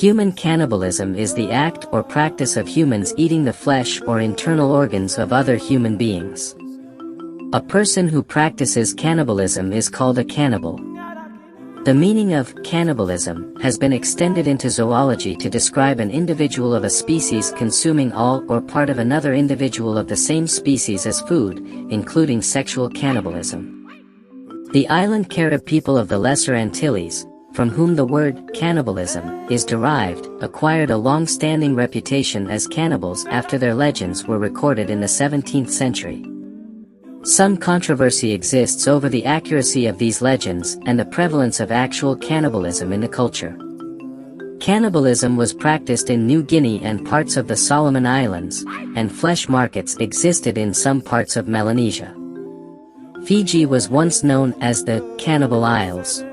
Human cannibalism is the act or practice of humans eating the flesh or internal organs of other human beings. A person who practices cannibalism is called a cannibal. The meaning of cannibalism has been extended into zoology to describe an individual of a species consuming all or part of another individual of the same species as food, including sexual cannibalism. The island Carib people of the Lesser Antilles, from whom the word cannibalism is derived, acquired a long-standing reputation as cannibals after their legends were recorded in the 17th century. Some controversy exists over the accuracy of these legends and the prevalence of actual cannibalism in the culture. Cannibalism was practiced in New Guinea and parts of the Solomon Islands, and flesh markets existed in some parts of Melanesia. Fiji was once known as the Cannibal Isles.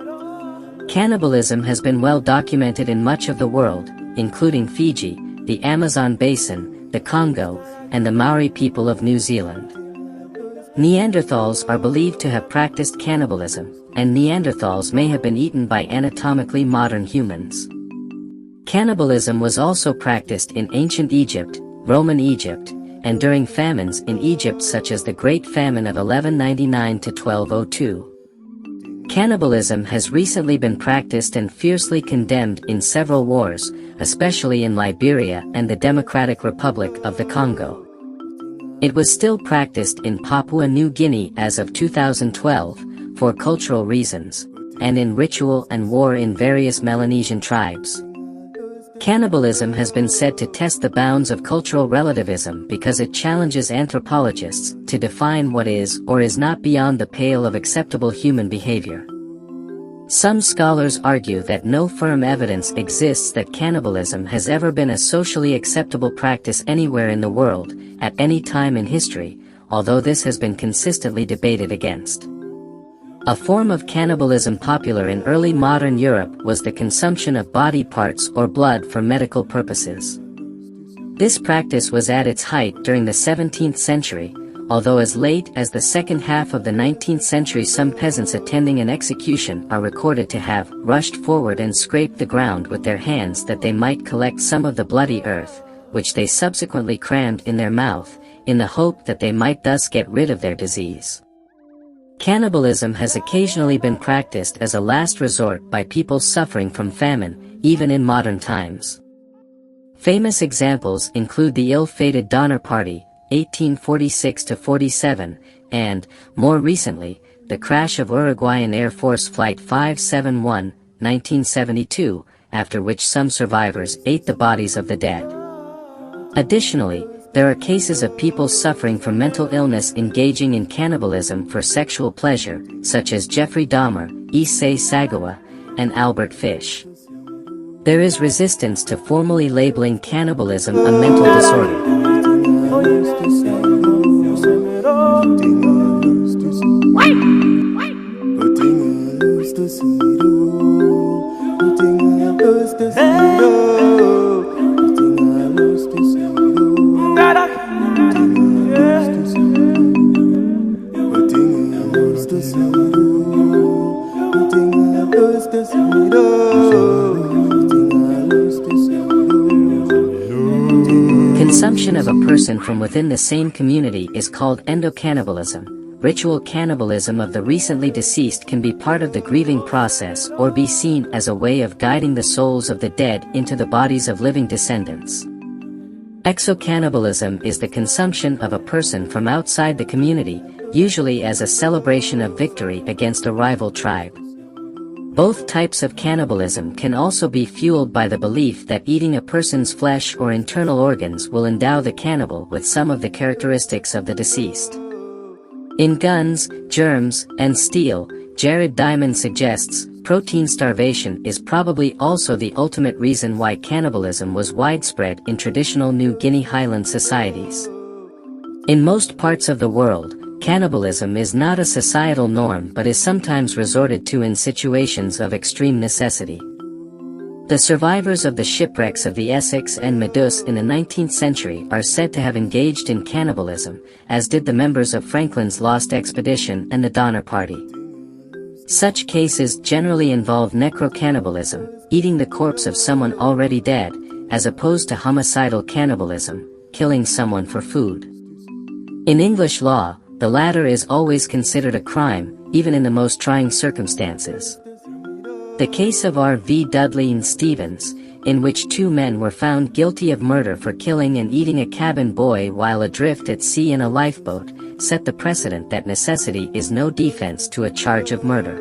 Cannibalism has been well documented in much of the world, including Fiji, the Amazon basin, the Congo, and the Maori people of New Zealand. Neanderthals are believed to have practiced cannibalism, and Neanderthals may have been eaten by anatomically modern humans. Cannibalism was also practiced in ancient Egypt, Roman Egypt, and during famines in Egypt such as the Great Famine of 1199 to 1202. Cannibalism has recently been practiced and fiercely condemned in several wars, especially in Liberia and the Democratic Republic of the Congo. It was still practiced in Papua New Guinea as of 2012, for cultural reasons, and in ritual and war in various Melanesian tribes. Cannibalism has been said to test the bounds of cultural relativism because it challenges anthropologists to define what is or is not beyond the pale of acceptable human behavior. Some scholars argue that no firm evidence exists that cannibalism has ever been a socially acceptable practice anywhere in the world, at any time in history, although this has been consistently debated against. A form of cannibalism popular in early modern Europe was the consumption of body parts or blood for medical purposes. This practice was at its height during the 17th century, although as late as the second half of the 19th century some peasants attending an execution are recorded to have rushed forward and scraped the ground with their hands that they might collect some of the bloody earth, which they subsequently crammed in their mouth, in the hope that they might thus get rid of their disease. Cannibalism has occasionally been practiced as a last resort by people suffering from famine, even in modern times. Famous examples include the ill-fated Donner Party, 1846–47, and, more recently, the crash of Uruguayan Air Force Flight 571, 1972, after which some survivors ate the bodies of the dead. Additionally, there are cases of people suffering from mental illness engaging in cannibalism for sexual pleasure, such as Jeffrey Dahmer, Issei Sagawa, and Albert Fish. There is resistance to formally labeling cannibalism a mental disorder. Consumption of a person from within the same community is called endocannibalism. Ritual cannibalism of the recently deceased can be part of the grieving process or be seen as a way of guiding the souls of the dead into the bodies of living descendants. Exocannibalism is the consumption of a person from outside the community, usually as a celebration of victory against a rival tribe. Both types of cannibalism can also be fueled by the belief that eating a person's flesh or internal organs will endow the cannibal with some of the characteristics of the deceased. In Guns, Germs, and Steel, Jared Diamond suggests, protein starvation is probably also the ultimate reason why cannibalism was widespread in traditional New Guinea highland societies. In most parts of the world, cannibalism is not a societal norm but is sometimes resorted to in situations of extreme necessity. The survivors of the shipwrecks of the Essex and Medus in the 19th century are said to have engaged in cannibalism, as did the members of Franklin's Lost Expedition and the Donner Party. Such cases generally involve necrocannibalism, eating the corpse of someone already dead, as opposed to homicidal cannibalism, killing someone for food. In English law, the latter is always considered a crime, even in the most trying circumstances. The case of R. V. Dudley and Stevens, in which two men were found guilty of murder for killing and eating a cabin boy while adrift at sea in a lifeboat, set the precedent that necessity is no defense to a charge of murder.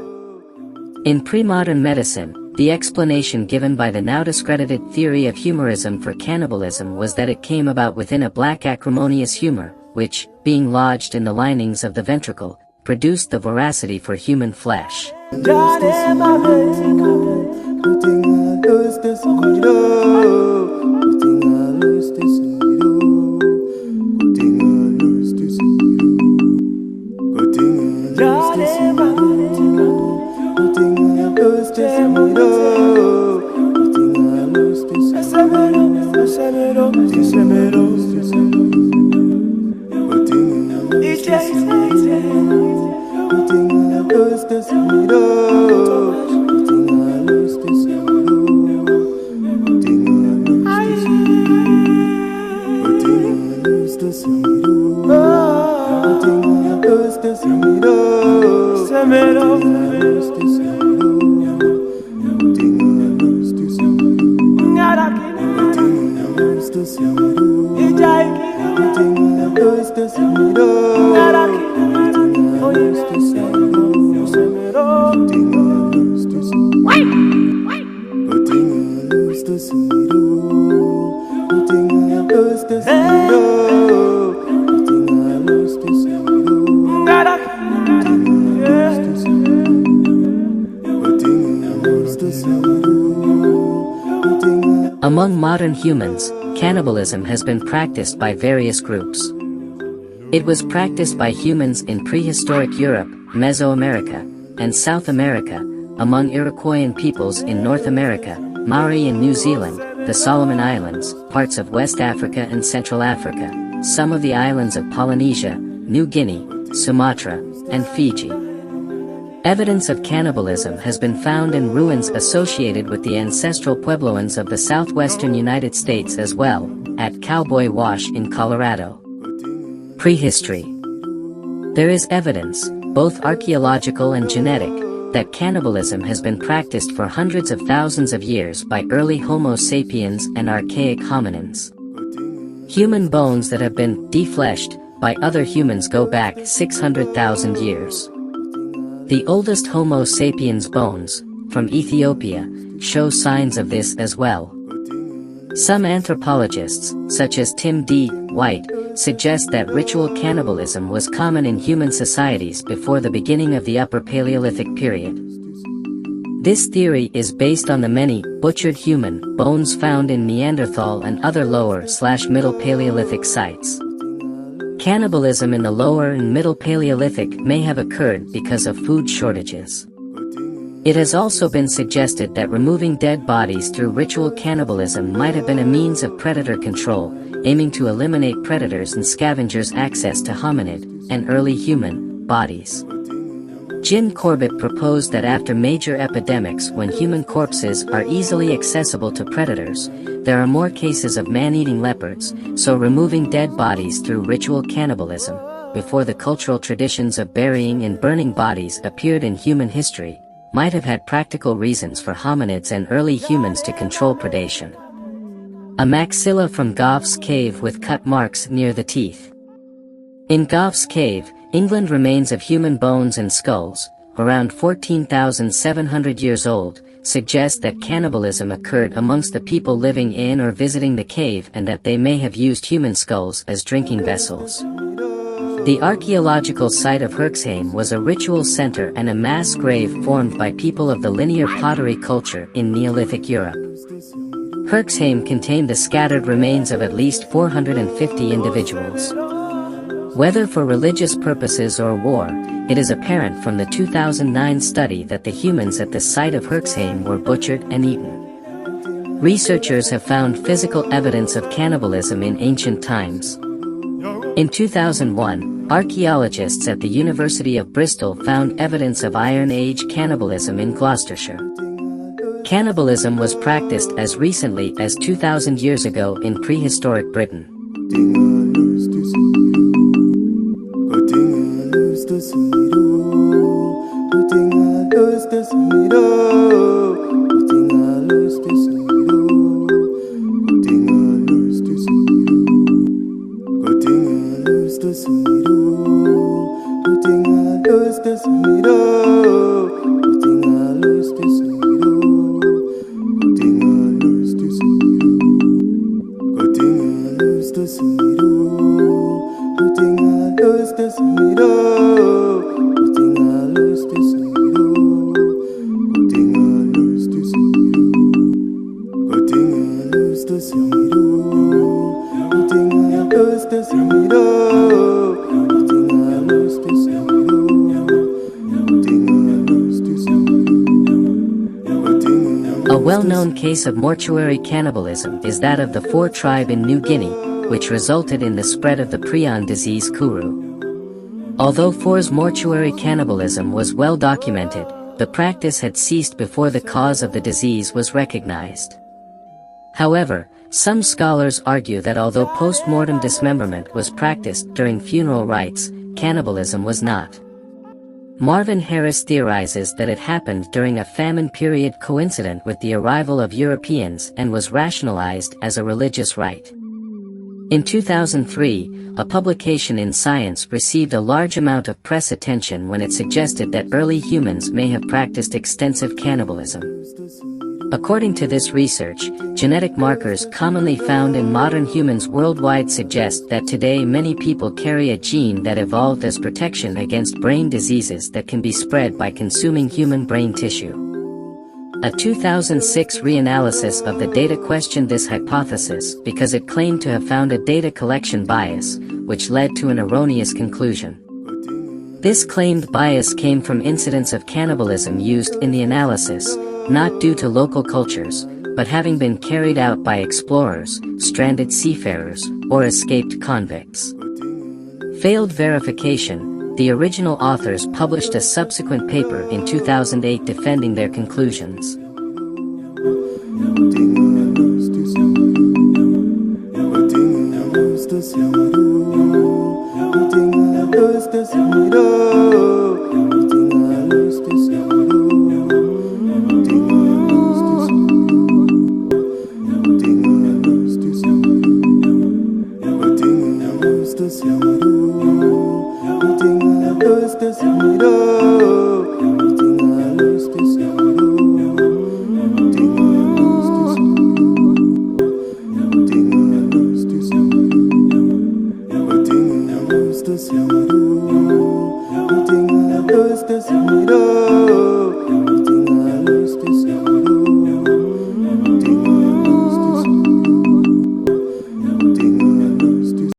In pre-modern medicine, the explanation given by the now discredited theory of humorism for cannibalism was that it came about within a black acrimonious humor, which, being lodged in the linings of the ventricle, produced the voracity for human flesh. Among modern humans, cannibalism has been practiced by various groups. It was practiced by humans in prehistoric Europe, Mesoamerica, and South America, among Iroquoian peoples in North America, Maori in New Zealand, the Solomon Islands, parts of West Africa and Central Africa, some of the islands of Polynesia, New Guinea, Sumatra, and Fiji. Evidence of cannibalism has been found in ruins associated with the ancestral Puebloans of the southwestern United States as well, at Cowboy Wash in Colorado. Prehistory. There is evidence, both archaeological and genetic, that cannibalism has been practiced for hundreds of thousands of years by early Homo sapiens and archaic hominins. Human bones that have been defleshed by other humans go back 600,000 years. The oldest Homo sapiens bones, from Ethiopia, show signs of this as well. Some anthropologists, such as Tim D. White, suggest that ritual cannibalism was common in human societies before the beginning of the Upper Paleolithic period. This theory is based on the many butchered human bones found in Neanderthal and other lower/middle Paleolithic sites. Cannibalism in the lower and middle Paleolithic may have occurred because of food shortages. It has also been suggested that removing dead bodies through ritual cannibalism might have been a means of predator control, aiming to eliminate predators and scavengers' access to hominid, and early human, bodies. Jim Corbett proposed that after major epidemics when human corpses are easily accessible to predators, there are more cases of man-eating leopards, so removing dead bodies through ritual cannibalism, before the cultural traditions of burying and burning bodies appeared in human history, might have had practical reasons for hominids and early humans to control predation. A maxilla from Gough's Cave with cut marks near the teeth. In Gough's Cave, England, remains of human bones and skulls, around 14,700 years old, suggest that cannibalism occurred amongst the people living in or visiting the cave and that they may have used human skulls as drinking vessels. The archaeological site of Herxheim was a ritual center and a mass grave formed by people of the linear pottery culture in Neolithic Europe. Herxheim contained the scattered remains of at least 450 individuals. Whether for religious purposes or war, it is apparent from the 2009 study that the humans at the site of Herxheim were butchered and eaten. Researchers have found physical evidence of cannibalism in ancient times. In 2001, archaeologists at the University of Bristol found evidence of Iron Age cannibalism in Gloucestershire. Cannibalism was practiced as recently as 2,000 years ago in prehistoric Britain. A well-known case of mortuary cannibalism is that of the Fore tribe in New Guinea, which resulted in the spread of the prion disease Kuru. Although Fore's mortuary cannibalism was well documented, the practice had ceased before the cause of the disease was recognized. However, some scholars argue that although post-mortem dismemberment was practiced during funeral rites, cannibalism was not. Marvin Harris theorizes that it happened during a famine period coincident with the arrival of Europeans and was rationalized as a religious rite. In 2003, a publication in Science received a large amount of press attention when it suggested that early humans may have practiced extensive cannibalism. According to this research, genetic markers commonly found in modern humans worldwide suggest that today many people carry a gene that evolved as protection against brain diseases that can be spread by consuming human brain tissue. A 2006 reanalysis of the data questioned this hypothesis because it claimed to have found a data collection bias, which led to an erroneous conclusion. This claimed bias came from incidents of cannibalism used in the analysis, not due to local cultures, but having been carried out by explorers, stranded seafarers, or escaped convicts. Failed verification, the original authors published a subsequent paper in 2008 defending their conclusions.